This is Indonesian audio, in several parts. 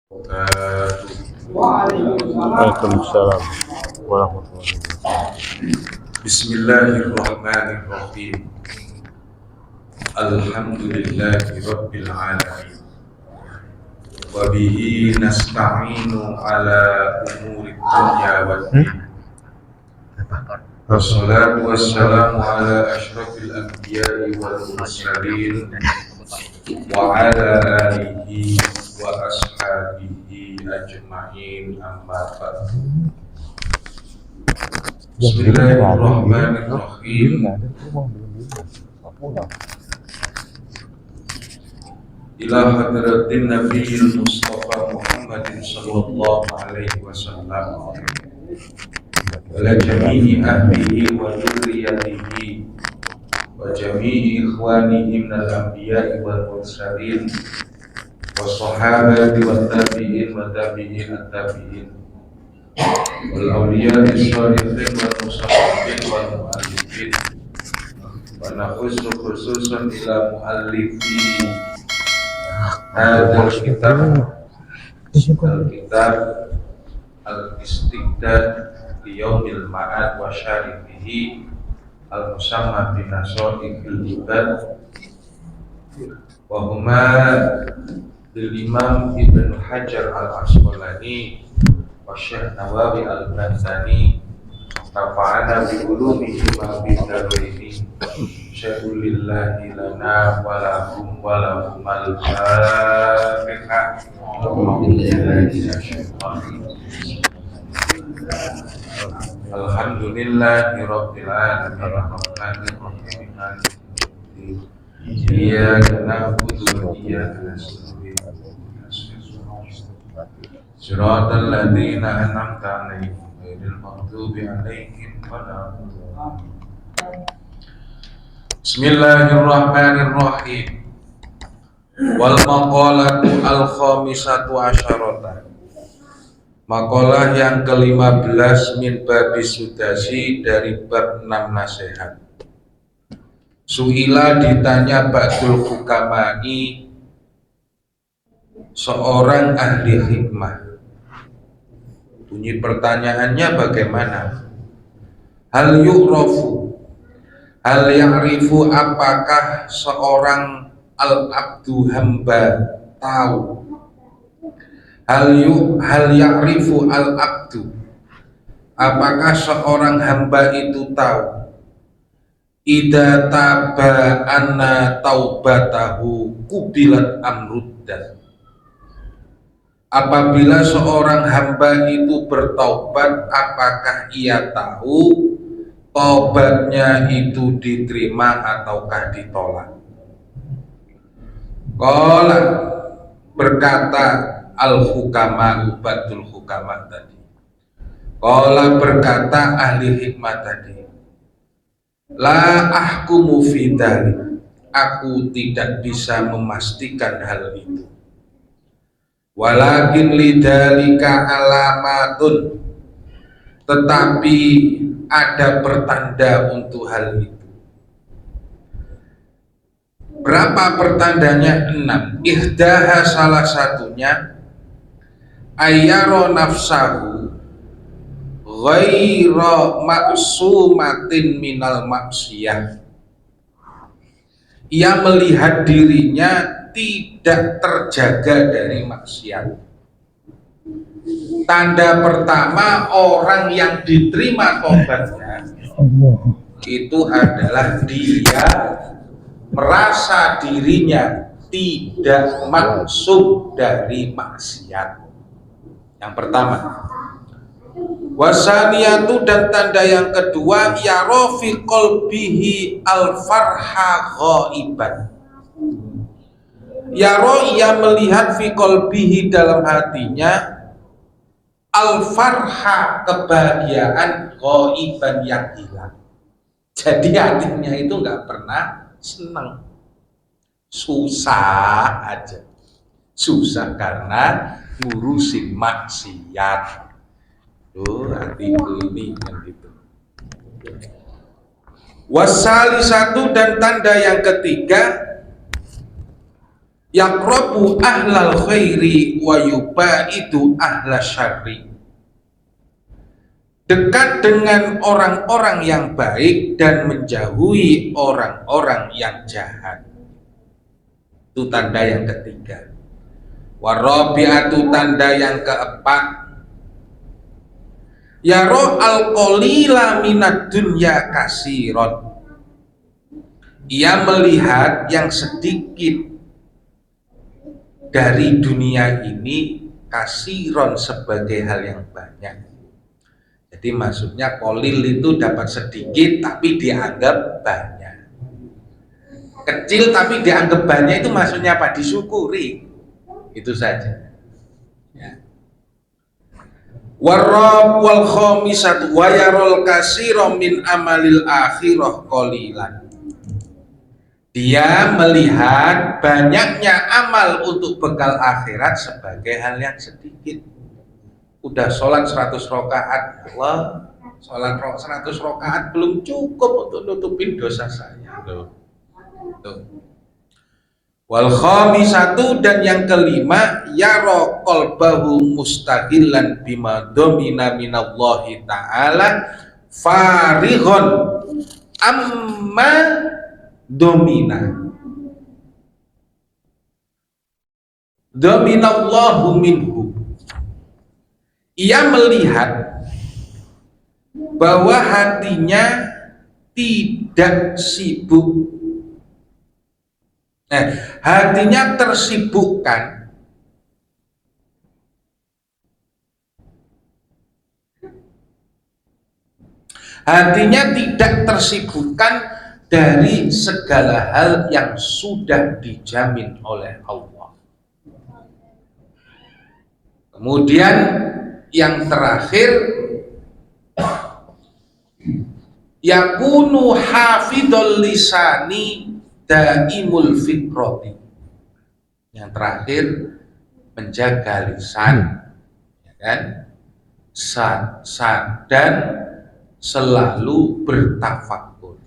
Waalaikumsalam warahmatullahi wabarakatuh. Bismillahirrahmanirrahim. Alhamdulillahi rabbil alamin. Wa bihi nasta'inu ala umuri dunya waddin. Wassalatu wassalamu ala asyrafil anbiya'i wal mursalin wa ala alihi wa ashabihi ajma'in, amma ba'du. Bismillahirrahmanirrahim. Ila hadratin Nabiyil Mustafa Muhammadin sallallahu alaihi wasallam wa jami'i ahlihi wa dzurriyyatihi wa jami'i ikhwanihi minal anbiya'i wal mursalin wa sahabati wa tabi'in wa tabi'in at-tabi'in wal awliya'i shalihin wal musaffifin wal mu'allifin wa nafsu khususan ila mu'allifi hadal kitab al-istiqdad di yaumil ma'ad wa syarifihi al-musamma binasaiqil ibad wa huma bil imam Ibnu Hajar al-Asqalani wa Syekh Nawawi al-Bansani tafa'ana bi ulumihi ma bi darwini syai'ul lillahi lana wa lahum wa lahum al-fatihah. Alhamdulillahi rabbil alamin arrahmanir rahim iyyaka na'budu wa iyyaka nasta'in siratal ladzina an'amta 'alaihim ghairil maghdubi 'alaihim waladdallin. Bismillahirrahmanirrahim. Wal maqalatu al-khamisatu asyarata. Makalah yang ke-15 min babis sudasi dari bab 6 nasihat. Su'ila ditanya ba'dul hukamai, seorang ahli hikmah. Bunyi pertanyaannya bagaimana? Hal yu'rafu, hal ya'rifu, apakah seorang al-abdu hamba tahu? Hal ya'rifu al-abdu, apakah seorang hamba itu tahu? Idza taba anna taubatahu kubilat amruddan, apabila seorang hamba itu bertaubat, apakah ia tahu taubatnya itu diterima ataukah ditolak? Qala, berkata al-hukama, ubadul hukama tadi. Qala, berkata ahli hikmah tadi, la ahkumu fi dzalik, aku tidak bisa memastikan hal itu. Walakin lidzalika alamatun, tetapi ada pertanda untuk hal itu. Berapa pertandanya? 6. Ihdaha, salah satunya, ayyaro nafsahu ghaira maksumatin minal maksiyah, ia melihat dirinya tidak terjaga dari maksiat. Tanda pertama orang yang diterima tobatnya itu adalah dia merasa dirinya tidak maksum dari maksiat. Yang pertama. Wasaniyatu, dan tanda yang kedua, yaro fi qalbihi al-farha ghaiban. Yaro, ia melihat fi qalbihi, dalam hatinya, al-farha, kebahagiaan, ghaiban, yang hilang. Jadi hatinya itu nggak pernah senang, susah aja. Susah karena ngurusin maksiat. Tuh hati ini kan gitu. Wasali satu, dan tanda yang ketiga, yaqrabu ahlal khairi wa yubaidu ahla syarri. Dekat dengan orang-orang yang baik dan menjauhi orang-orang yang jahat. Itu tanda yang ketiga. Warabi'atu, tanda yang keempat, yaro al-qalila minad dunya kasiron. Ia melihat yang sedikit dari dunia ini kasiron sebagai hal yang banyak. Jadi maksudnya kolil itu dapat sedikit tapi dianggap banyak. Kecil tapi dianggap banyak itu maksudnya apa? Disyukuri. Itu saja. Ya. Warab wal khamisatu wa yarul katsira min amalil akhirah qalilan. Dia melihat banyaknya amal untuk bekal akhirat sebagai hal yang sedikit. Udah sholat 100 rakaat, Allah, sholat 100 rakaat belum cukup untuk nutupin dosa saya. Tuh. Wal khamisatu, dan yang kelima, yara qalbahu mustaghillan bima domina minallahi ta'ala farighon amma dominallahu minhu. Ia melihat bahwa hatinya tidak sibuk, hatinya tersibukkan tidak tersibukkan dari segala hal yang sudah dijamin oleh Allah. Kemudian yang terakhir, yakunu hafidhul lisani daimul fikrati. Yang terakhir, menjaga lisan, ya kan? Dan selalu bertafakur.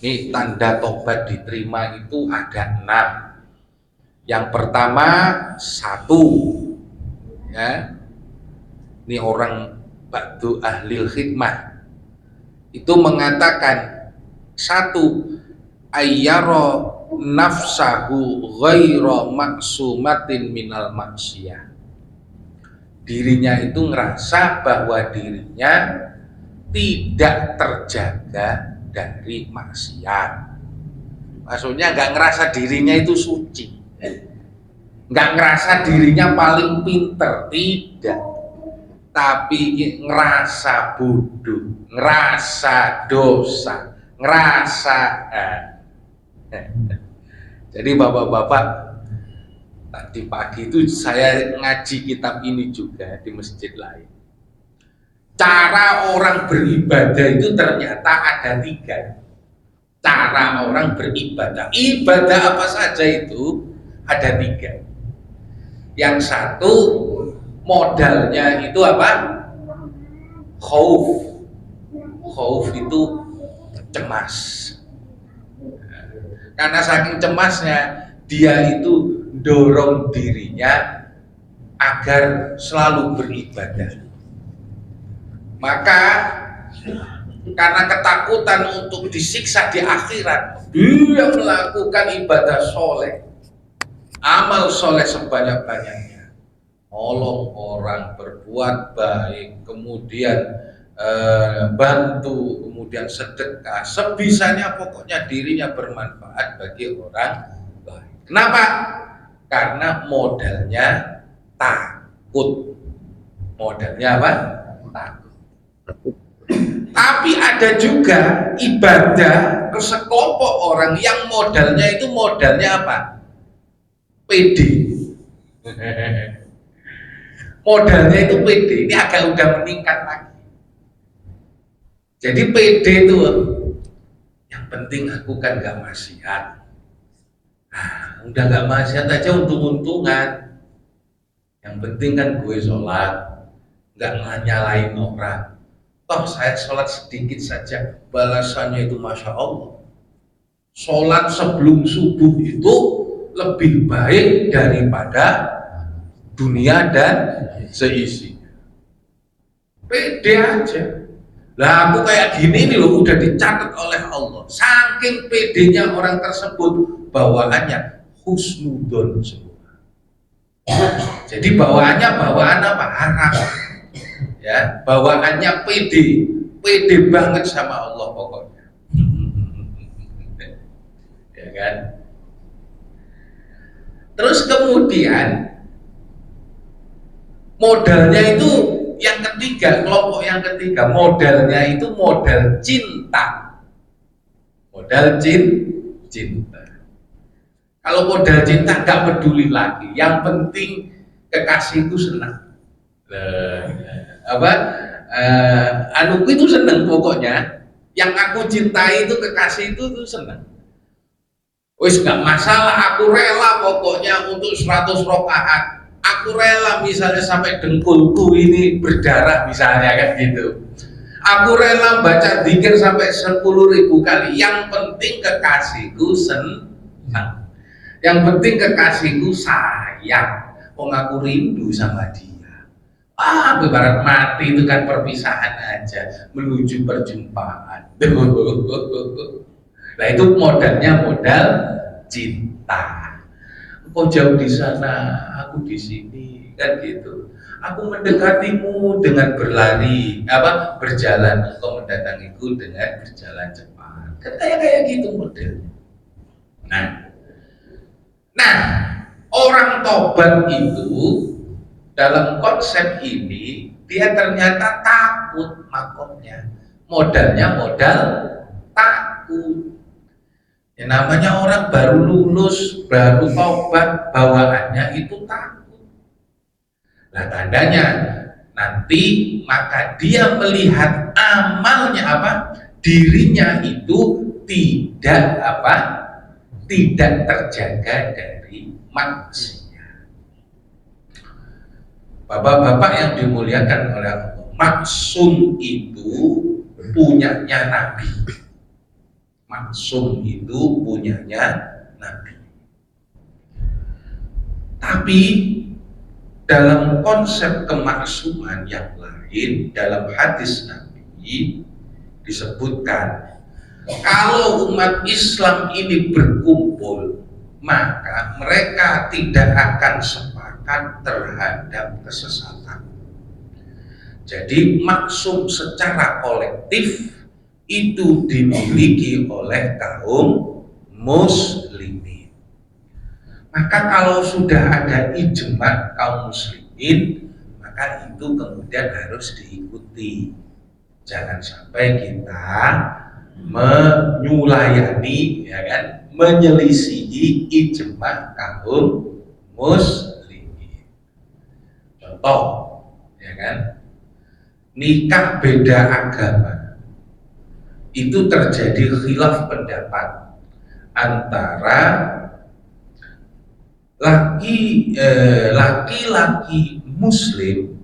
Ini tanda tobat diterima itu ada 6. Yang pertama, 1, ya. Ini orang ba'du ahlil khidmah itu mengatakan, 1, ayyara nafsahu ghaira maksumatin minal maksiyah. Dirinya itu ngerasa bahwa dirinya tidak terjaga dari maksiat. Maksudnya nggak ngerasa dirinya itu suci, nggak ngerasa dirinya paling pinter, tidak, tapi ngerasa bodoh, ngerasa dosa, ngerasa Jadi bapak-bapak, tadi pagi itu saya ngaji kitab ini juga di masjid lain. Cara orang beribadah itu ternyata ada 3. Cara orang beribadah, ibadah apa saja itu ada 3. Yang satu, modalnya itu apa? Khauf. Khauf itu cemas. Karena saking cemasnya, dia itu dorong dirinya agar selalu beribadah. Maka karena ketakutan untuk disiksa di akhirat, dia melakukan ibadah soleh, amal soleh sebanyak-banyaknya, nolong orang, berbuat baik, kemudian bantu, kemudian sedekah, sebisanya, pokoknya dirinya bermanfaat bagi orang lain. Kenapa? Karena modalnya takut. Modalnya apa? Takut. Tapi ada juga ibadah ke sekelompok orang yang modalnya itu modalnya apa? PD. Modalnya itu PD. Ini agak udah meningkat lagi. Jadi PD itu yang penting aku kan gak maksiat. Udah gak maksiat aja untung-untungan. Yang penting kan gue sholat, gak nyalain orang. Toh saya sholat sedikit saja, balasannya itu Masya Allah. Sholat sebelum subuh itu lebih baik daripada dunia dan seisinya. Pede aja. Lah aku kayak gini nih loh, udah dicatat oleh Allah. Saking pedenya orang tersebut, bawaannya husnudon semua. Jadi bawaannya bawaan apa? Harap. Ya, bawaannya pede banget sama Allah pokoknya. Ya kan? Terus kemudian modalnya itu yang ketiga, kelompok yang ketiga, modalnya itu modal cinta. Modal cinta. Kalau modal cinta gak peduli lagi, yang penting kekasih itu senang. Anuku itu senang pokoknya, yang aku cintai itu kekasih itu senang. Wis gak masalah, aku rela pokoknya untuk 100 rakaat. Aku rela misalnya sampai dengkulku ini berdarah misalnya kan gitu. Aku rela baca dzikir sampai 10.000 kali. Yang penting kekasihku senang. Yang penting kekasihku sayang. Wong aku rindu sama dia. Ibarat mati itu kan perpisahan aja menuju perjumpaan. Nah itu modalnya modal cinta. Kau jauh di sana, aku di sini, kan gitu. Aku mendekatimu dengan berjalan. Kau mendatangiku dengan berjalan cepat. Kan kayak gitu modelnya. Nah, orang tobat itu dalam konsep ini dia ternyata takut makomnya. Modalnya modal takut. Ya, namanya orang baru lulus, baru tobat, bawaannya itu takut. Nah tandanya nanti maka dia melihat amalnya dirinya itu tidak terjaga dari maksiat. Bapak-bapak yang dimuliakan oleh Allah, maksum itu punyanya Nabi. Maksum itu punyanya Nabi. Tapi dalam konsep kemaksuman yang lain, dalam hadis Nabi disebutkan, kalau umat Islam ini berkumpul, maka mereka tidak akan sepakat terhadap kesesatan. Jadi maksum secara kolektif itu dimiliki oleh kaum muslimin. Maka kalau sudah ada ijma kaum muslimin, maka itu kemudian harus diikuti. Jangan sampai kita menyulayani, ya kan, menyelisihi ijma kaum muslimin. Contoh, ya kan, nikah beda agama. Itu terjadi khilaf pendapat antara laki-laki muslim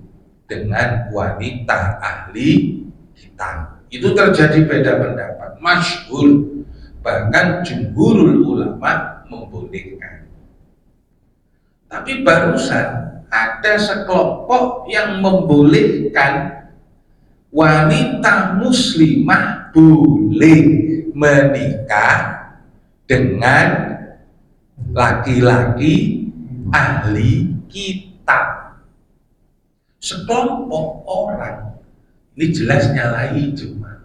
dengan wanita ahli kitab. Itu terjadi beda pendapat, masyhur, bahkan jumhurul ulama membolehkan. Tapi barusan ada sekelompok yang membolehkan wanita muslimah boleh menikah dengan laki-laki ahli kitab. Sekelompok orang ini jelas nyalahi ijma.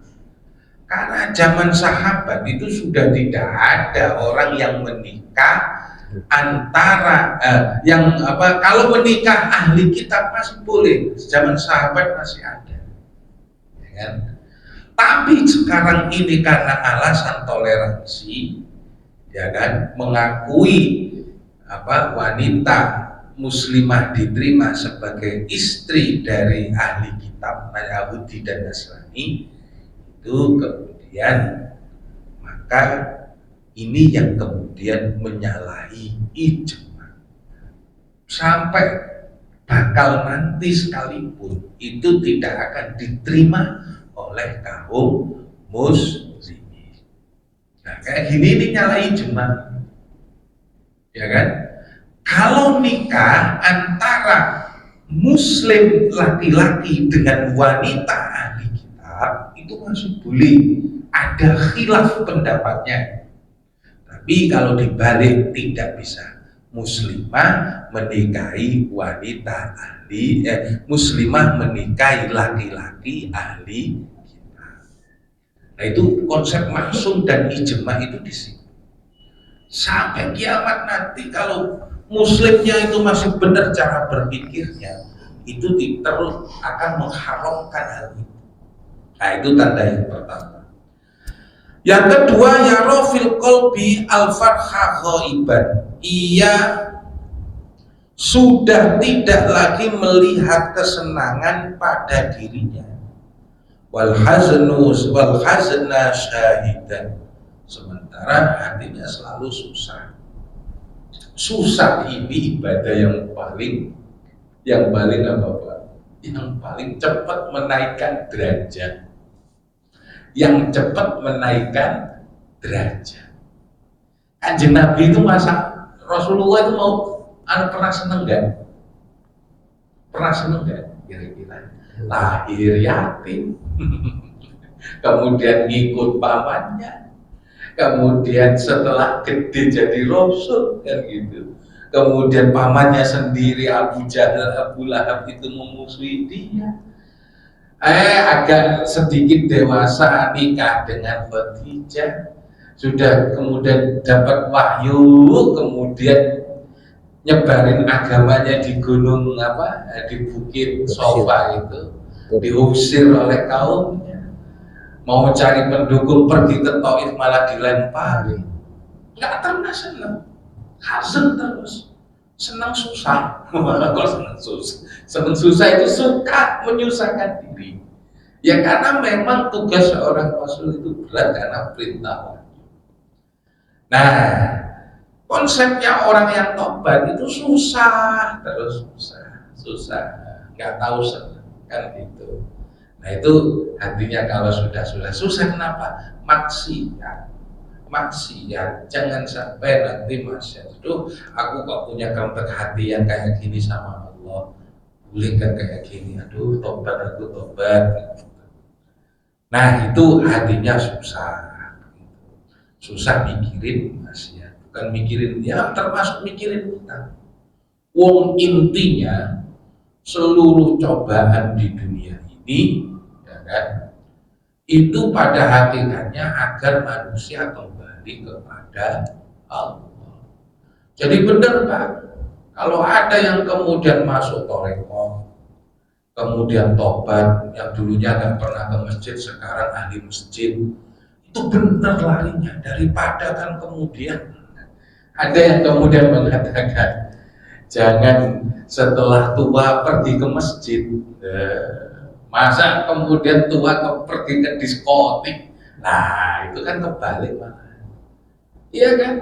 Karena zaman sahabat itu sudah tidak ada orang yang menikah antara kalau menikah ahli kitab masih boleh, zaman sahabat masih ada. Ya kan? Tapi sekarang ini karena alasan toleransi, ya kan, mengakui wanita muslimah diterima sebagai istri dari ahli kitab Yahudi dan Nasrani, itu kemudian maka ini yang kemudian menyalahi ijma. Sampai bakal nanti sekalipun itu tidak akan diterima oleh kaum muslimin. Nah kayak gini ini nyalahi ijma. ya kan? Kalau nikah antara muslim laki-laki dengan wanita ahli kitab itu masih boleh, ada khilaf pendapatnya. Tapi kalau dibalik tidak bisa. Muslimah menikahi wanita ahli, muslimah menikahi laki-laki ahli kitab. Nah itu konsep maksum dan ijma itu di sini. Sampai kiamat nanti kalau muslimnya itu masih benar cara berpikirnya, itu terus akan mengharamkan hal itu. Nah itu tanda yang pertama. Yang kedua, yaro fil qalbi al-farha ghaiban. Ia sudah tidak lagi melihat kesenangan pada dirinya. Wal hazna syahidan. Sementara hatinya selalu susah. Susah ini ibadah yang paling apa Pak? Yang paling cepat menaikkan derajat. Yang cepat menaikkan derajat. Kanjeng Nabi itu Rasulullah itu mau pernah seneng gak? Pernah seneng gak? Kira-kira lahir yatim, kemudian ngikut pamannya, kemudian setelah gede jadi rasul kan gitu. Kemudian pamannya sendiri Abu Jahal, Abu Lahab itu memusuhi dia. Agak sedikit dewasa nikah dengan Khadijah, sudah kemudian dapat wahyu, kemudian nyebarin agamanya di gunung di bukit Sofa itu, diusir oleh kaumnya, mau cari pendukung pergi ke Taif malah dilempari. Nggak pernah senang, hazen terus, senang susah. Kalau senang susah itu suka menyusahkan diri. Ya karena memang tugas seorang rasul itu berat karena perintah. Nah, konsepnya orang yang tobat itu susah, terus susah, nggak tahu senang kan gitu. Nah itu artinya kalau sudah susah kenapa? Maksiat, jangan sampai nanti maksiat. Aduh, aku kok punya kontak hati yang kayak gini sama Allah, boleh gak kayak gini? Aduh, tobat. Nah itu hatinya susah mikirin maksiat. Bukan mikirin, ya termasuk mikirin kita. Wong intinya seluruh cobaan di dunia ini, ya kan, itu pada hakikatnya agar manusia kembali kepada Allah. Jadi benar Pak, kalau ada yang kemudian masuk toreko, kemudian tobat, yang dulunya nggak pernah ke masjid sekarang ahli masjid, itu benar larinya daripada kan kemudian ada yang kemudian mengatakan jangan setelah tua pergi ke masjid, masa kemudian tua pergi ke diskotik. Nah itu kan kebalik malah, iya kan?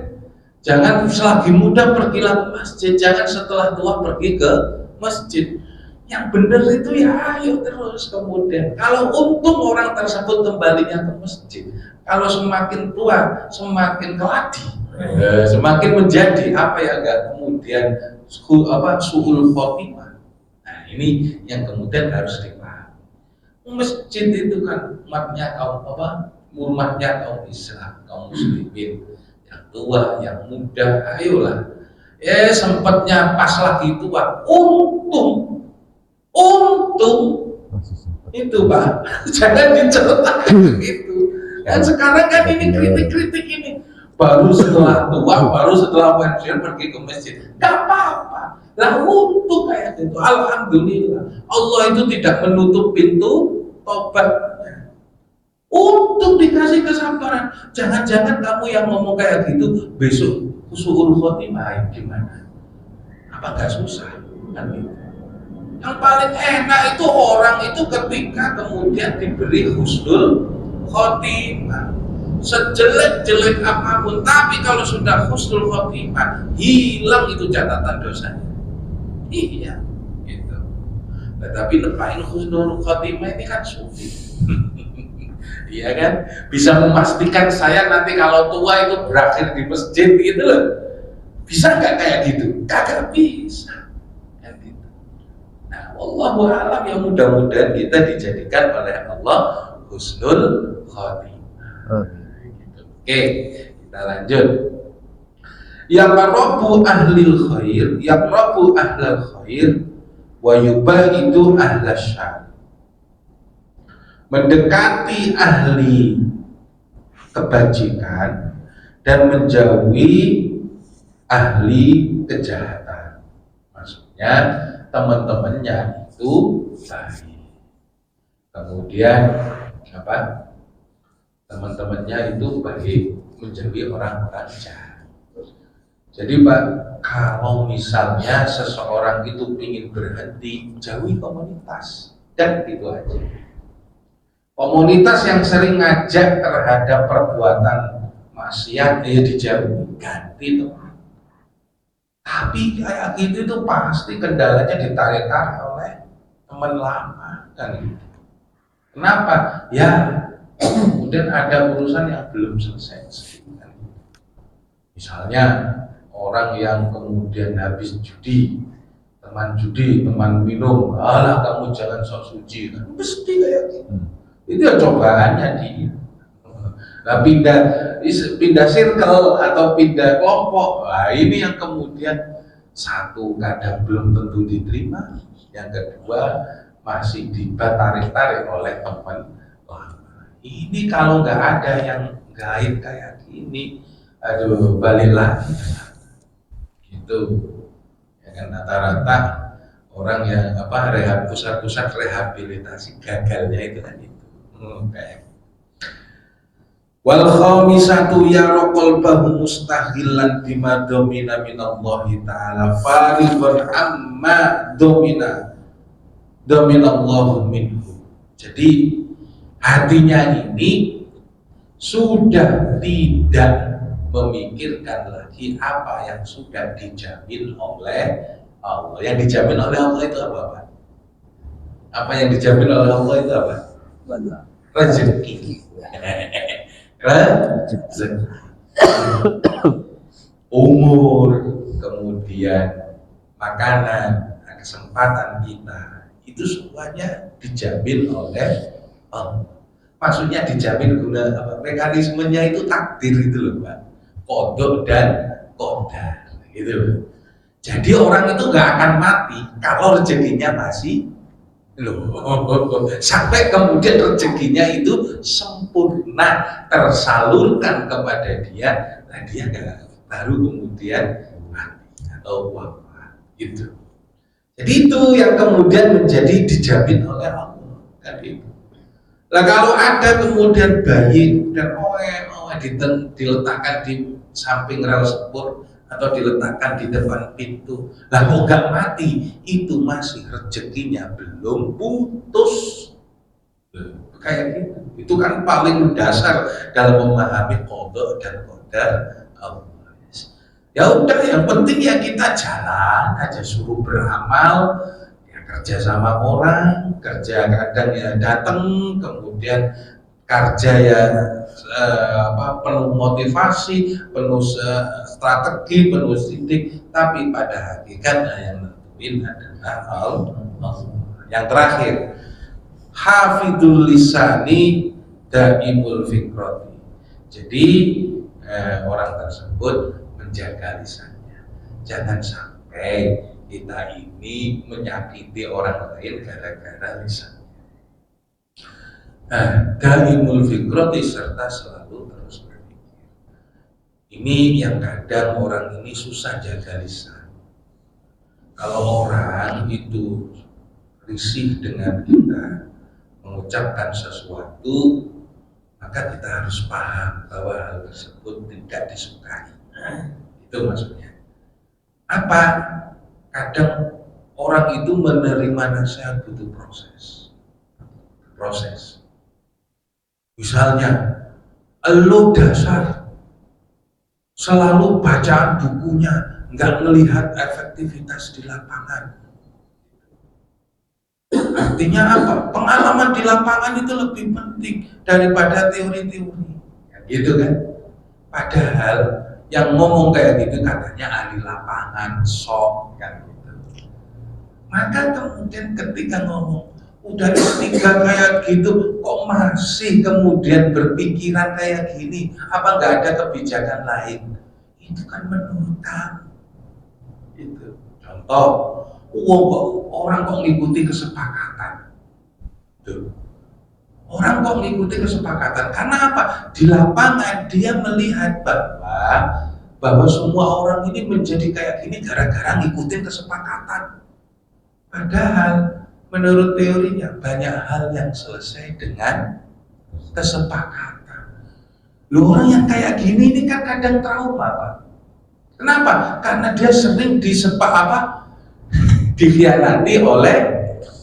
Jangan selagi muda pergilah ke masjid, jangan setelah tua pergi ke masjid. Yang benar itu ya ayo terus kemudian. Kalau untung orang tersebut kembalinya ke masjid, kalau semakin tua semakin keladi, semakin menjadi kemudian suhul khotimah. Nah ini yang kemudian harus dipahami. Masjid itu kan umatnya umatnya kaum Islam, kaum muslimin, yang tua, yang muda, ayolah. Sempatnya pas lagi tua, untung itu Pak, jangan diceritakan itu. Dan sekarang kan ini kritik ini, baru setelah tua, baru setelah pensiun pergi ke masjid, nggak apa-apa. Lah untuk kayak gitu, alhamdulillah, Allah itu tidak menutup pintu tobatnya. Untuk dikasih kesabaran, jangan-jangan kamu yang ngomong kayak gitu besok husnul khotimah gimana? Apa nggak susah? Kan gitu. Yang paling enak itu orang itu ketika kemudian diberi husnul khotimah, sejelek-jelek apapun, tapi kalau sudah husnul khotimah hilang itu catatan dosanya. Iya, gitu. Nah, tapi lepain husnul khotimah ini kan sulit. Iya kan? Bisa memastikan saya nanti kalau tua itu berakhir di masjid gitu loh. Bisa nggak kayak gitu? Kagak bisa. Kan gitu. Nah, wallahu a'lam, yang mudah-mudahan kita dijadikan oleh Allah husnul khotimah. Gitu. Oke, kita lanjut. Yaqrabu ahlil khair, yaqrabu ahlal khair wa yubaidu ahlas syarr. Mendekati ahli kebajikan dan menjauhi ahli kejahatan. Maksudnya teman-temannya itu baik. Kemudian apa? Teman-temannya itu baik, menjauhi orang-orang jahat. Jadi Pak, kalau misalnya seseorang itu ingin berhenti, jauhi komunitas, dan gitu aja. Komunitas yang sering ngajak terhadap perbuatan maksiat, dijauhi, ganti tuh. Tapi kayak gitu itu pasti kendalanya ditarik-tarik oleh teman lama kan gitu. Kenapa? Ya kemudian ada urusan yang belum selesai kan. Misalnya orang yang kemudian habis judi, teman minum, alah kamu jangan sok suci, kan mesti kayak gitu. Itu ya cobaannya dia. Nah, pindah circle atau pindah kelompok. Nah, ini yang kemudian satu kadang belum tentu diterima, yang kedua masih tarik-tarik oleh teman lama. Ini kalau nggak ada yang gaib kayak gini, aduh balik lagi gitu. Ya kan rata-rata orang yang pusat-pusat rehabilitasi gagalnya itu kan itu. Kayak wal khamisatu yara qalbahu mustahilan bima domina minallahi ta'ala faribun amma dominallahu minhu. Jadi hatinya ini sudah tidak memikirkan lagi apa yang sudah dijamin oleh Allah. Yang dijamin oleh Allah itu apa Pak? Apa yang dijamin oleh Allah itu apa? Rezeki. Umur, kemudian makanan, kesempatan kita, itu semuanya dijamin oleh Allah. Maksudnya dijamin guna apa? Mekanismenya itu takdir itu loh Pak, qada dan qadar gitu loh. Jadi orang itu nggak akan mati kalau rezekinya masih sampai kemudian rezekinya itu sempurna tersalurkan kepada dia, nah dia baru kemudian mati atau wafat gitu. Jadi itu yang kemudian menjadi dijamin oleh Allah kan itu. Nah kalau ada kemudian bayi dan diletakkan di samping rel sepur atau diletakkan di depan pintu, lah kok gak mati, itu masih rezekinya belum putus. Kayak gitu. Itu kan paling dasar dalam memahami qada dan qadar Allah. Ya udah, yang penting ya kita jalan aja, suruh beramal, ya kerja sama orang, kerja kadang ya datang, kemudian kerja ya penuh motivasi, penuh strategi, penuh sidik, tapi pada hakikatnya yang nentuin adalah Allah. Yang terakhir, hafidul lisani daimul fikrati. Jadi orang tersebut menjaga lisannya. Jangan sampai kita ini menyakiti orang lain gara-gara lisan. Daimul fikrati, serta selalu terus berpikir. Ini yang kadang orang ini susah jaga lisan. Kalau orang itu risih dengan kita mengucapkan sesuatu, maka kita harus paham bahwa hal tersebut tidak disukai. Itu maksudnya. Apa? Kadang orang itu menerima nasihat butuh proses. Misalnya, elu dasar selalu bacaan bukunya, nggak melihat efektivitas di lapangan. Artinya apa? Pengalaman di lapangan itu lebih penting daripada teori-teori, gitu kan? Padahal Yang ngomong kayak gitu katanya ahli lapangan, sok kan gitu. Maka kemudian ketika ngomong udah tiga kayak gitu, kok masih kemudian berpikiran kayak gini? Apa nggak ada kebijakan lain? Itu kan menurut kamu. Itu contoh, orang kok ngikuti kesepakatan. Tuh. Orang kok ngikuti kesepakatan karena apa? Di lapangan dia melihat bahwa semua orang ini menjadi kayak gini gara-gara ngikutin kesepakatan. Padahal menurut teorinya banyak hal yang selesai dengan kesepakatan. Loh, orang yang kayak gini ini kan kadang trauma, Pak. Kenapa? Karena dia sering dikhianati oleh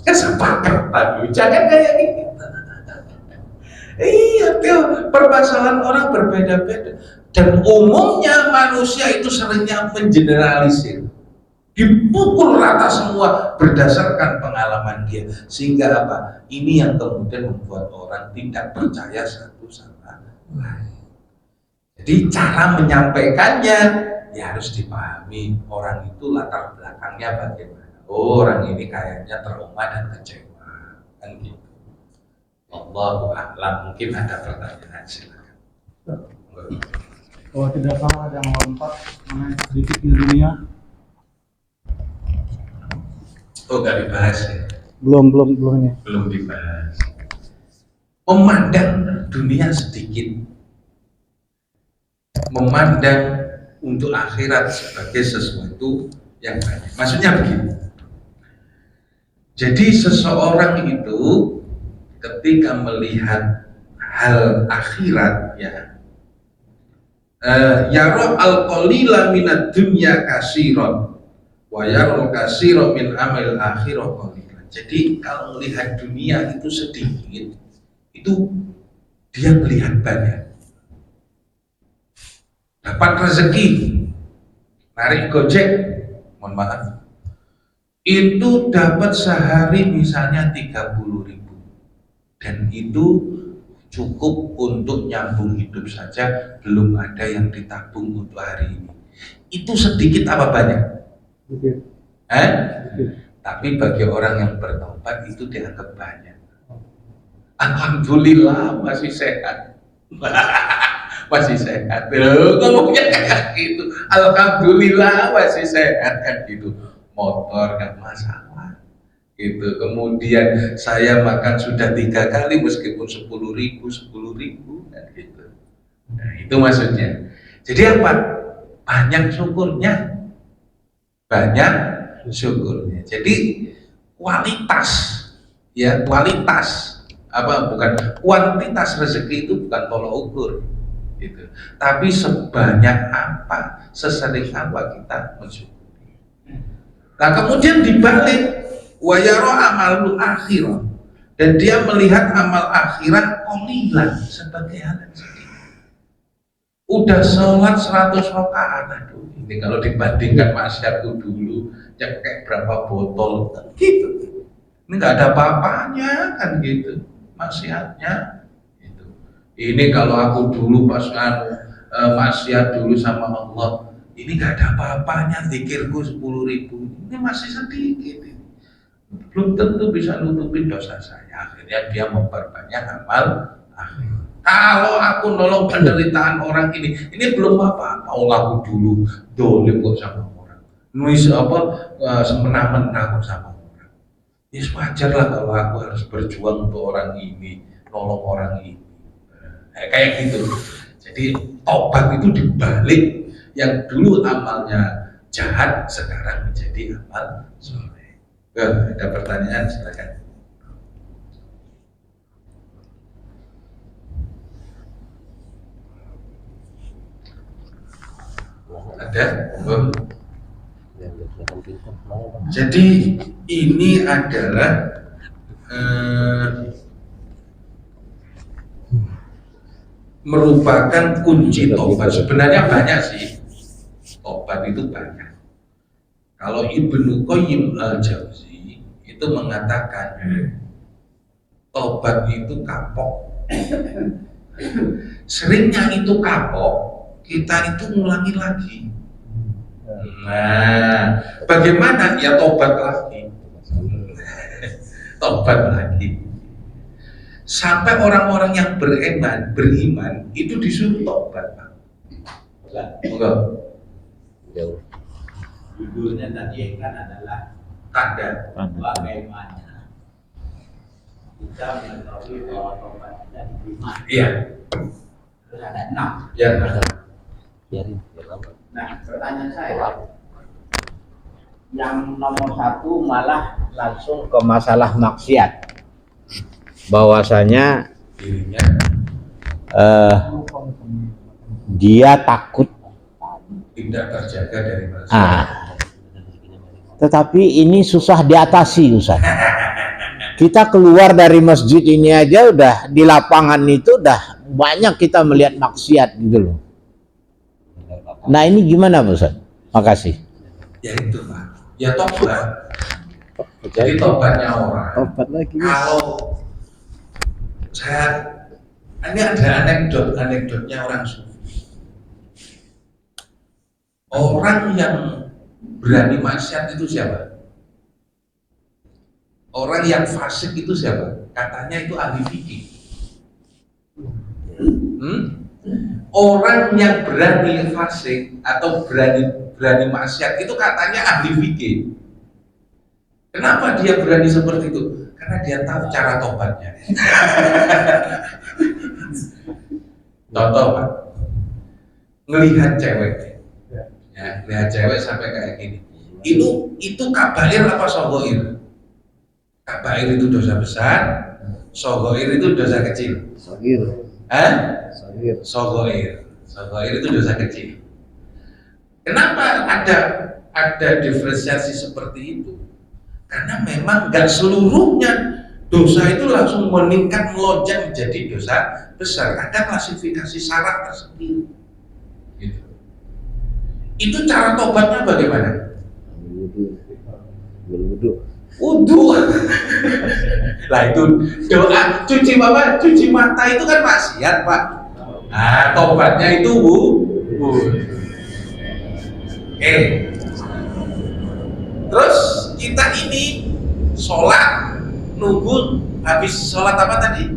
kesepakatan. Jangan kayak gitu. Iya, permasalahan orang berbeda-beda. Dan umumnya manusia itu seringnya mengeneralisir. Dipukul rata semua berdasarkan pengalaman dia. Sehingga apa? Ini yang kemudian membuat orang tidak percaya satu sama lain. Jadi cara menyampaikannya ya harus dipahami orang itu latar belakangnya bagaimana. Oh, orang ini kayaknya trauma dan kecewa. Kan gitu. Allahu a'lam, mungkin ada pertanyaan, silakan. Kalau tidak salah ada yang lompat mengenai sedikit di dunia. Oh, nggak dibahas ya? Belum ini. Belum dibahas. Memandang dunia sedikit, memandang untuk akhirat sebagai sesuatu yang banyak. Maksudnya begini. Jadi seseorang itu ketika melihat hal akhirat ya yara al-qalila minad dunya kasiron wa yara kasiron min amal akhirah qalila. Jadi kalau melihat dunia itu sedikit, itu dia melihat banyak. Dapat rezeki, narik gojek, mohon maaf, itu dapat sehari misalnya 30.000. Dan itu cukup untuk nyambung hidup saja, belum ada yang ditabung untuk hari ini. Itu sedikit apa banyak? Sedikit. Tapi bagi orang yang bertobat itu dianggap banyak. Alhamdulillah masih sehat. Masih sehat. Ngomongnya kayak gitu. Alhamdulillah masih sehat kan gitu. Motor nggak masalah. Gitu. Kemudian saya makan sudah 3 kali meskipun 10.000 kan gitu. Nah, itu maksudnya. Jadi apa? Banyak syukurnya. Banyak syukurnya. Jadi kualitas bukan kuantitas rezeki itu bukan tolok ukur gitu. Tapi sebanyak apa, sesering apa kita mensyukuri. Nah, kemudian dibalik wa yara amalul akhirah, dan dia melihat amal akhirat qalilan sebagai hal yang sedikit. Udah sholat 100 rakaat, aduh ini kalau dibandingkan masyarakat dulu yang kayak berapa botol kan gitu, ini nggak ada apa-apanya kan gitu maksiatnya gitu. Ini kalau aku dulu pas maksiat dulu sama Allah, ini nggak ada apa-apanya, zikirku 10.000, ini masih sedikit. Belum tentu bisa nutupin dosa saya. Akhirnya dia memperbanyak amal akhir. Kalau aku nolong penderitaan orang ini belum apa-apa. Aku dulu dolim kok sama orang, nulis semena-mena kok sama orang. Ya wajar lah kalau aku harus berjuang untuk orang ini, nolong orang ini. Kayak gitu. Jadi tobat itu dibalik yang dulu amalnya jahat sekarang menjadi amal soleh. Ada pertanyaan, silakan. Ada? Jadi ini adalah merupakan kunci tobat. Sebenarnya banyak sih, tobat itu banyak. Kalau Ibnu Qayyim al-Jauzi itu mengatakan tobat itu kapok. Seringnya itu kapok kita itu ngulangi lagi. Nah, bagaimana? Ya tobat lagi. Tobat lagi. Sampai orang-orang yang beriman itu disuruh tobat, Pak. Enggak. Jauh. Judulnya tadi kan adalah Tanda. bagaimana kita mengetahui bahwa tobat kita diterima. Iya. Terus ada 6. Ya. Biarin, biar lama. Nah, pertanyaan saya, yang nomor 1 malah langsung ke masalah maksiat. Bahwasanya Dirinya dia takut. tidak terjaga dari masalah. Tetapi ini susah diatasi, Ustaz. Kita keluar dari masjid ini aja udah di lapangan itu udah banyak kita melihat maksiat gitu loh. Nah ini gimana, Ustaz? Makasih. Ya itu, Pak. Ya tobat. Jadi tobatnya orang. Tobat lagi. Kalau ini ada anekdotnya orang sufi. Orang yang berani maksiat itu siapa? Orang yang fasik itu siapa? Katanya itu ahli fikih. Orang yang berani fasik atau berani maksiat itu katanya ahli fikih. Kenapa dia berani seperti itu? Karena dia tahu cara tobatnya. Contoh, Pak, ngelihat cewek, ya, lihat cewek sampai kayak gini. Itu kabair apa sogoir? Kabair itu dosa besar, sogoir itu dosa kecil. Sogir. Sogir. Sogoir itu dosa kecil. Kenapa ada diferensiasi seperti itu? Karena memang nggak seluruhnya dosa itu langsung meningkat melonjak menjadi dosa besar. Ada klasifikasi syarat tersendiri. Gitu. Itu cara tobatnya bagaimana? Wudu. Lah itu doa cuci mata itu kan maksiat, Pak. Nah, tobatnya itu Terus kita ini sholat nunggu habis sholat apa tadi?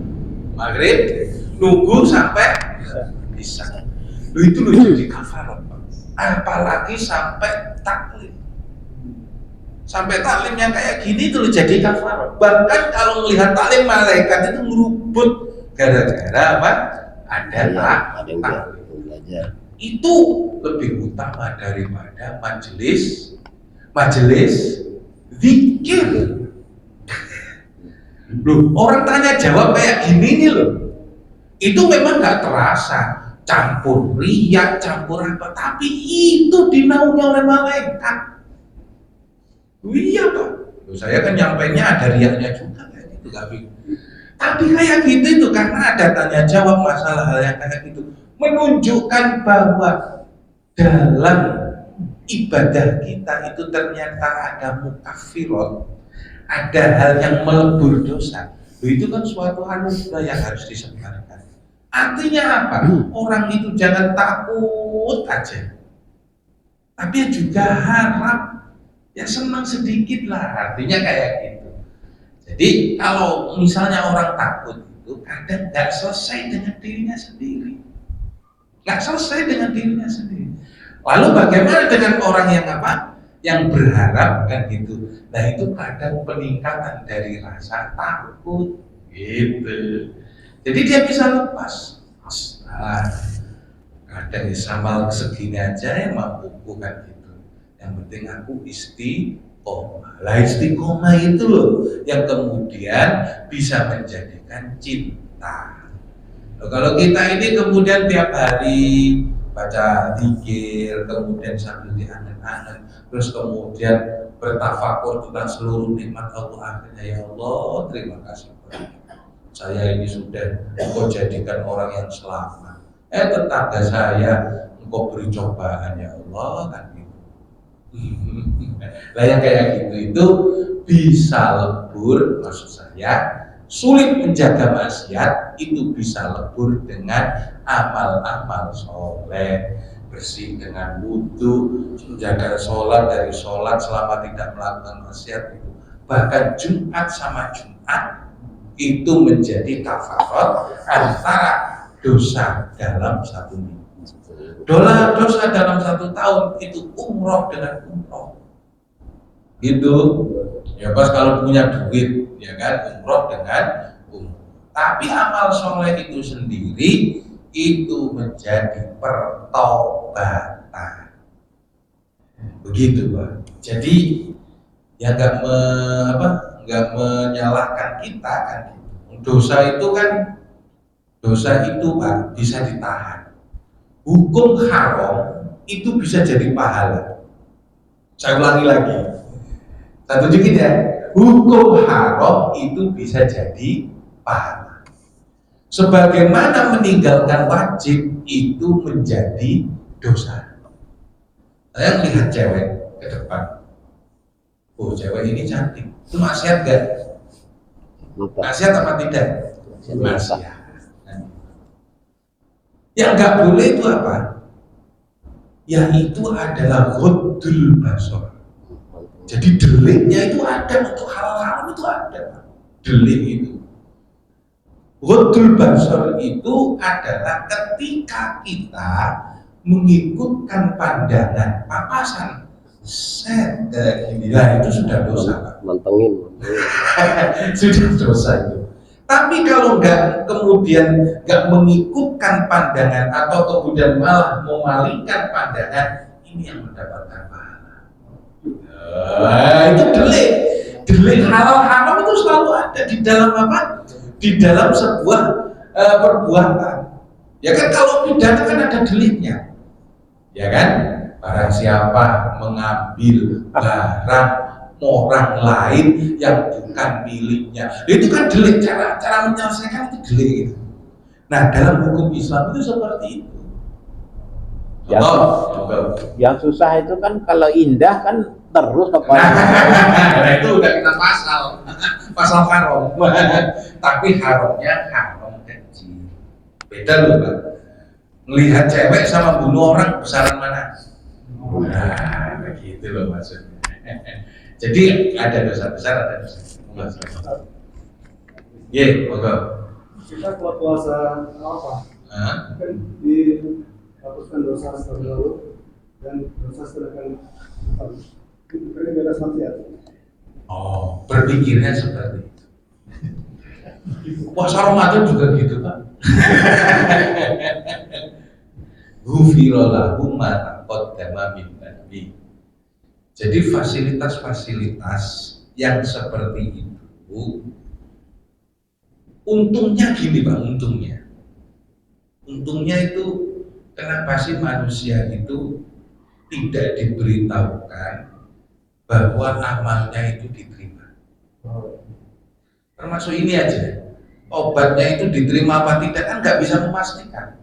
Maghrib, nunggu sampai bisa. Itu jadi kafarat, Pak. Apalagi sampai taklim. Sampai taklimnya kayak gini itu jadi kafarat. Bahkan kalau melihat taklim malaikat itu merubut gara-gara apa? Ada taklim. Itu lebih utama daripada majelis zikir. Loh, orang tanya jawab kayak gini nih loh. Itu memang nggak terasa campur riak, campur apa, tapi itu dinaungi oleh malaikat. Iya, Pak. Loh, saya kan nyampainya ada riaknya juga kayak gitu, tapi kayak gitu itu karena ada tanya jawab masalah hal yang kayak gitu menunjukkan bahwa dalam ibadah kita itu ternyata ada mukaffirat, ada hal yang melebur dosa. Itu kan suatu anugerah yang harus disebarkan. Artinya apa? Orang itu jangan takut aja, tapi juga harap, ya senang sedikit lah. Artinya kayak gitu. Jadi kalau misalnya orang takut itu kadang nggak selesai dengan dirinya sendiri, nggak selesai dengan dirinya sendiri. Lalu bagaimana dengan orang yang apa? Yang berharap kan gitu. Nah itu kadang peningkatan dari rasa takut gitu. Jadi dia bisa lepas. Nah, kadang sama segini aja yang mampu bukan gitu. Yang penting aku istiqomah. Lah istiqomah itu loh yang kemudian bisa menjadikan cinta. Loh, kalau kita ini kemudian tiap hari baca zikir, kemudian sambil diangan-angan, terus kemudian bertafakur tentang seluruh nikmat Allah, akhirnya ya Allah terima kasih, saya ini sudah Engkau jadikan orang yang selamat. Tetangga saya Engkau beri cobaan ya Allah kan gitu. Lah yang kayak gitu itu bisa lebur, maksud saya sulit menjaga maksiat itu bisa lebur dengan amal-amal soleh, bersih dengan wudhu, menjaga sholat dari sholat selama tidak melakukan maksiat itu. Bahkan Jumat sama Jumat itu menjadi kafarat antara dosa dalam satu minggu. Dosa dalam satu tahun itu umroh dengan umroh. Gitu. Ya pas kalau punya duit, ya kan, umroh dengan umroh. Tapi amal soleh itu sendiri itu menjadi pertobatan. Begitu, Pak. Jadi ya nggak menyalahkan kita kan. Dosa itu Pak bisa ditahan. Hukum haram itu bisa jadi pahala. Saya ulangi lagi. Satu dikit ya. Hukum haram itu bisa jadi pahala. Sebagaimana meninggalkan wajib itu menjadi dosa. Saya melihat cewek ke depan. Oh, cewek ini cantik. Itu maksiat gak? Maksiat apa tidak? Maksiat. Yang nggak boleh itu apa? Yang itu adalah ghaddul basar. Jadi deliknya itu ada, untuk hal-hal itu ada. Delik itu. Ghaddul basar itu adalah ketika kita mengikutkan pandangan papasan set inilah itu sudah dosa, Pak. Mantengin. Sudah dosa itu. Tapi kalau kemudian nggak mengikutkan pandangan atau kemudian malah memalingkan pandangan, ini yang mendapatkan pahala. Itu delik halal haram itu selalu ada di dalam apa? Di dalam sebuah perbuatan. Ya kan, kalau pidana kan ada deliknya, ya kan? Barang siapa mengambil barang orang lain yang bukan miliknya, itu kan delik. Cara menyelesaikan itu delik itu. Nah, dalam hukum Islam itu seperti itu. Yang susah itu kan kalau indah kan terus apa? Nah, itu udah kita pasal haram. Tapi haramnya haram kecil. Beda loh, Pak. Melihat cewek sama bunuh orang, besaran mana? Nah, begitu loh maksudnya. Jadi ada dosa besar, ada dosa kecil. Ye, monggo. Kita kalau puasa apa? Kan dihapuskan dosa setelah lalu dan dosa setelah kan itu kan bebas maksiat. Oh, berpikirnya seperti itu. Puasa Ramadan juga gitu, Pak. Ghufirallahu ma taqaddama min dhanbi. Jadi fasilitas-fasilitas yang seperti itu, untungnya gini Pak, untungnya itu kenapa sih manusia itu tidak diberitahukan bahwa amalnya itu diterima. Termasuk ini aja, obatnya itu diterima apa tidak kan nggak bisa memastikan.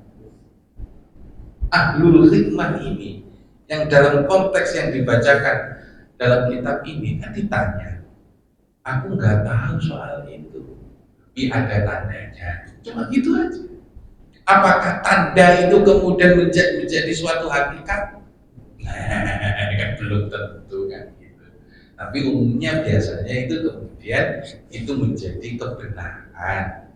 Ahlul hikmah ini yang dalam konteks yang dibacakan dalam kitab ini kan ditanya, aku nggak tahu soal itu, tapi ada tandanya, cuma gitu aja. Apakah tanda itu kemudian menjadi suatu hakikat? Nah, kan belum tentu kan gitu. Tapi umumnya biasanya itu kemudian itu menjadi kebenaran.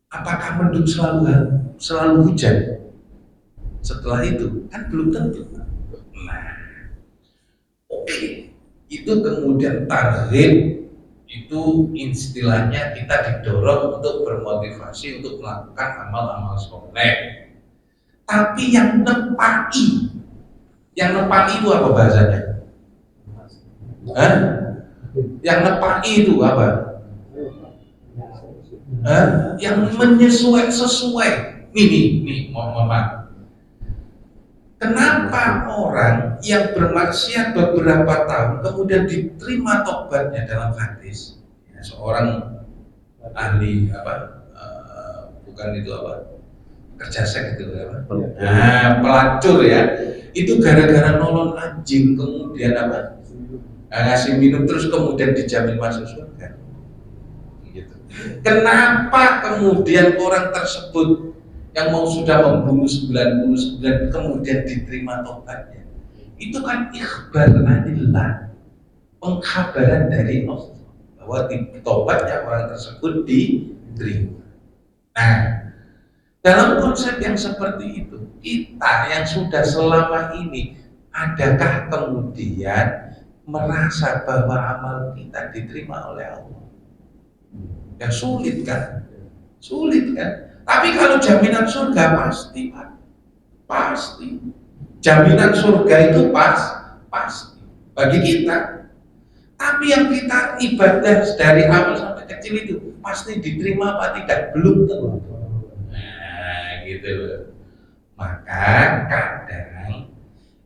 Apakah mendung selalu hujan? Setelah itu kan belum tentu. Nah, oke. Itu kemudian tarhib itu istilahnya kita didorong untuk bermotivasi untuk melakukan amal-amal soleh. Tapi yang nepaki itu apa bahasanya? Yang nepaki itu apa? Yang sesuai. Nih, mohon maaf. Kenapa orang yang bermaksiat beberapa tahun kemudian diterima tobatnya dalam hadis? Ya, seorang ahli bukan itu kerja seks itu apa? Pelacur ya. Itu gara-gara nolong anjing kemudian ngasih minum terus kemudian dijamin masuk surga. Gitu. Kenapa kemudian orang tersebut yang mau sudah membunuh 99 kemudian diterima tobatnya? Itu kan ikhbar anillah, pengkabaran dari Allah bahwa tobatnya orang tersebut diterima. Nah, dalam konsep yang seperti itu, kita yang sudah selama ini, adakah kemudian merasa bahwa amal kita diterima oleh Allah? Ya sulit kan? Sulit kan? Tapi kalau jaminan surga pasti, Pak. Pasti. Jaminan surga itu pasti bagi kita. Tapi yang kita ibadah dari awal sampai kecil itu pasti diterima apa tidak? Belum tentu. Nah, gitu loh. Maka kadang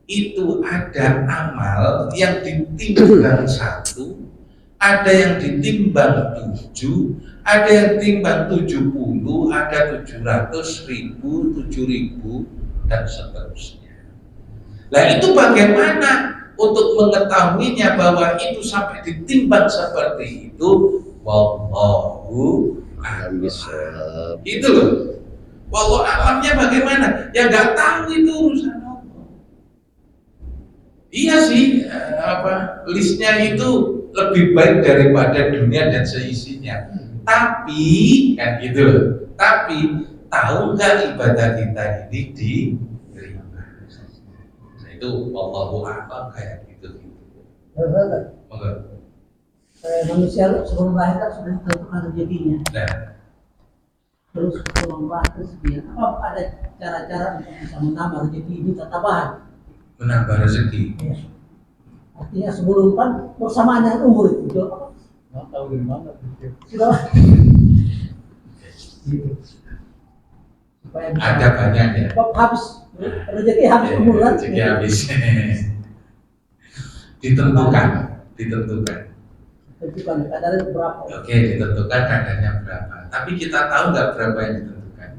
itu ada amal yang ditimbang 1, ada yang ditimbang 7, ada yang timbang 70, ada 700, 1000, 7000 dan seterusnya. Nah, itu bagaimana untuk mengetahuinya bahwa itu sampai ditimbang seperti itu? Wallahu a'lam. Itu loh. Wallahu a'lamnya bagaimana? Ya nggak tahu, itu urusan Allah. Iya sih, listnya itu lebih baik daripada dunia dan seisinya. Tapi kan gitu loh. Tapi tahu nggak ibadah kita ini diterima? Nah, itu wallahu a'lam kayak gitu. Manusia sebelum lahir kan sudah ditentukan rezekinya. Nah, Terus berlomba terus dia apa ada cara-cara untuk bisa menambah rezeki ini tambahan? menambah rezeki. Ya. Artinya sebelum kan bersamaan dengan umur itu. Nggak tahu dari mana. Sudah. Gitu. Supaya bisa Ada banyak ya. habis rezeki habis umur kan. Rezeki habis. Ditentukan. Tentukan kadarnya berapa? Oke, ditentukan kadarnya berapa. Tapi kita tahu nggak berapa yang ditentukan?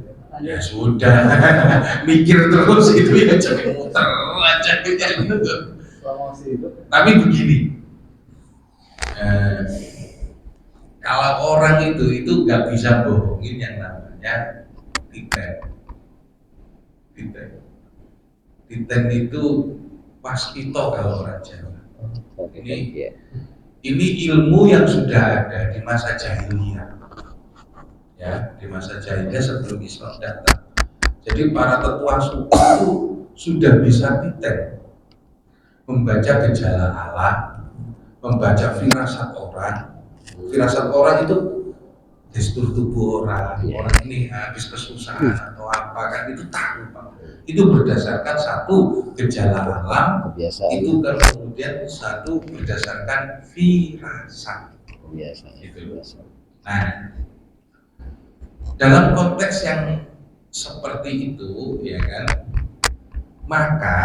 Ya sudah, mikir terus itu ya, jadi muter aja gitu. Selama masih hidup. Tapi begini, kalau orang itu nggak bisa bohongin yang namanya titen. Titen itu waskito kalau orang Jawa. Ini ilmu yang sudah ada di masa jahiliyah. Ya, di masa jahiliyah sebelum Islam datang. Jadi para tetua suku itu sudah bisa titen, membaca gejala alam, membaca firasat orang. Firasat orang itu gestur tubuh orang ini habis kesusahan atau apa kan, itu tahu Pak. Itu berdasarkan satu gejala alam, itu kemudian satu berdasarkan firasat. Gitu. Nah, dalam konteks yang seperti itu, ya kan, maka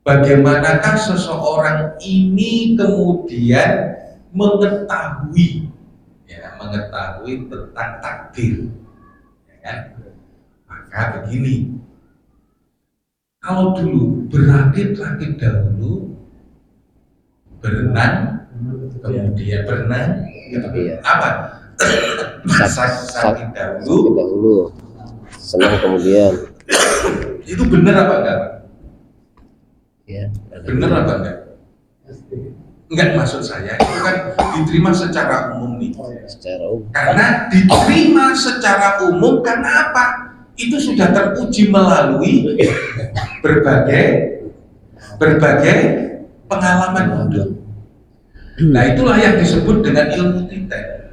bagaimanakah seseorang ini kemudian mengetahui tentang takdir, ya kan? Maka begini, kalau dulu berakit-rakit dahulu, berenang, kemudian berenang, apa? Sakit dahulu, senang kemudian. Itu benar apa enggak? Ya, Benar apa enggak? Enggak, maksud saya itu kan diterima secara umum nih. secara umum. Karena diterima secara umum karena apa? Itu sudah teruji melalui berbagai pengalaman hidup. Nah, itulah yang disebut dengan ilmu titen.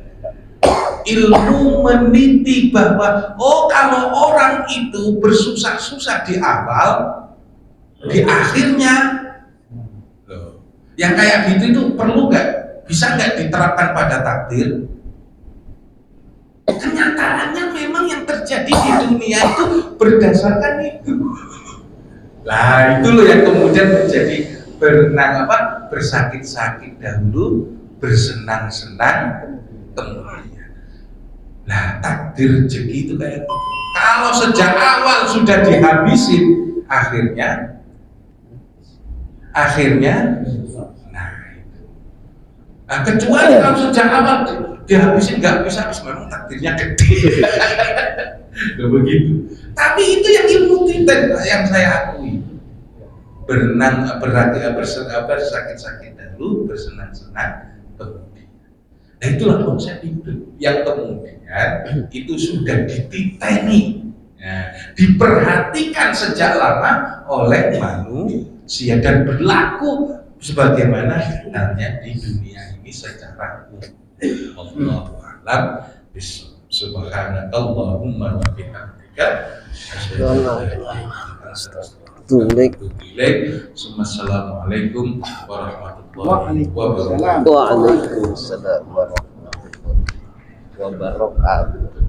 Ilmu meniti bahwa kalau orang itu bersusah-susah di awal, di akhirnya yang kayak gitu itu perlu nggak, bisa nggak diterapkan pada takdir? Kenyataannya memang yang terjadi di dunia itu berdasarkan itu. Lah, itu loh yang kemudian menjadi bersakit-sakit dahulu, bersenang-senang kemudian. Nah, takdir rezeki itu kayak gitu. Kalau sejak awal sudah dihabisin, akhirnya nah itu. Nah, kecuali kalau sejak awal dihabisin nggak bisa habis, memang takdirnya gede. Gak begitu. Tapi itu yang ilmu titen yang saya akui. Berenang bersakit-sakit dahulu, bersenang-senang kemudian. Nah itulah konsep hidup yang kemudian itu sudah dititeni, diperhatikan sejak lama oleh manusia dan berlaku sebagaimana halnya di dunia ini secara umum. Allahu a'lam bishawab. Subhanakallahumma wa bihamdika asyhadu an la ilaha illa anta astaghfiruka wa atubu ilaik. Assalamualaikum warahmatullahi wabarakatuh. Waalaikumsalam warahmatullahi wabarakatuh.